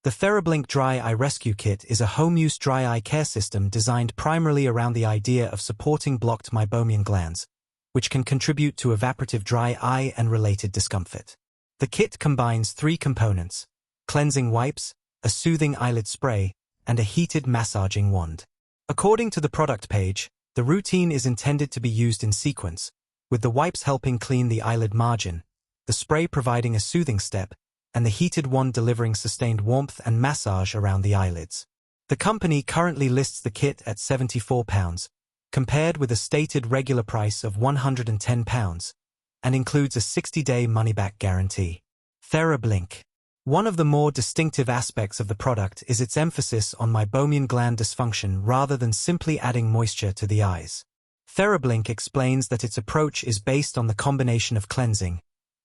The TheraBlink Dry Eye Rescue Kit is a home-use dry eye care system designed primarily around the idea of supporting blocked meibomian glands, which can contribute to evaporative dry eye and related discomfort. The kit combines 3 components: cleansing wipes, a soothing eyelid spray, and a heated massaging wand. According to the product page, the routine is intended to be used in sequence, with the wipes helping clean the eyelid margin, the spray providing a soothing step, and the heated wand delivering sustained warmth and massage around the eyelids. The company currently lists the kit at £74, compared with a stated regular price of £110, and includes a 60-day money-back guarantee. TheraBlink. One of the more distinctive aspects of the product is its emphasis on meibomian gland dysfunction rather than simply adding moisture to the eyes. TheraBlink explains that its approach is based on the combination of cleansing,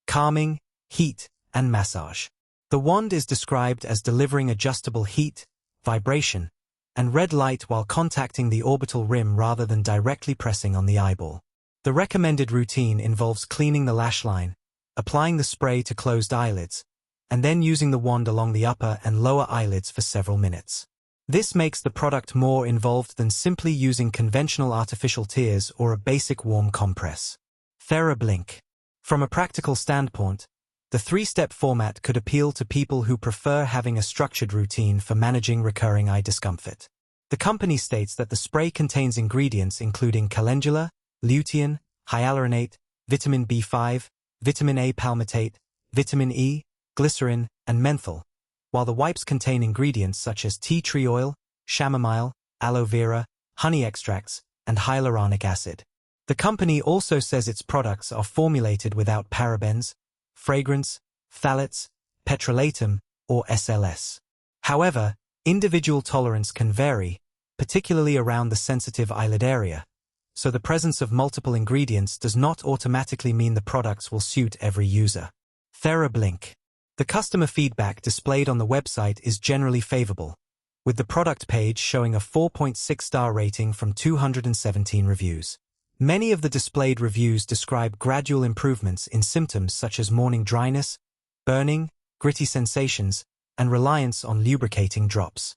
calming, heat, and massage. The wand is described as delivering adjustable heat, vibration, and red light while contacting the orbital rim rather than directly pressing on the eyeball. The recommended routine involves cleaning the lash line, applying the spray to closed eyelids, and then using the wand along the upper and lower eyelids for several minutes. This makes the product more involved than simply using conventional artificial tears or a basic warm compress. TheraBlink. From a practical standpoint, the 3-step format could appeal to people who prefer having a structured routine for managing recurring eye discomfort. The company states that the spray contains ingredients including calendula, lutein, hyaluronate, vitamin B5, vitamin A palmitate, vitamin E, glycerin, and menthol, while the wipes contain ingredients such as tea tree oil, chamomile, aloe vera, honey extracts, and hyaluronic acid. The company also says its products are formulated without parabens, fragrance, phthalates, petrolatum, or SLS. However, individual tolerance can vary, particularly around the sensitive eyelid area, so the presence of multiple ingredients does not automatically mean the products will suit every user. TheraBlink. The customer feedback displayed on the website is generally favorable, with the product page showing a 4.6-star rating from 217 reviews. Many of the displayed reviews describe gradual improvements in symptoms such as morning dryness, burning, gritty sensations, and reliance on lubricating drops.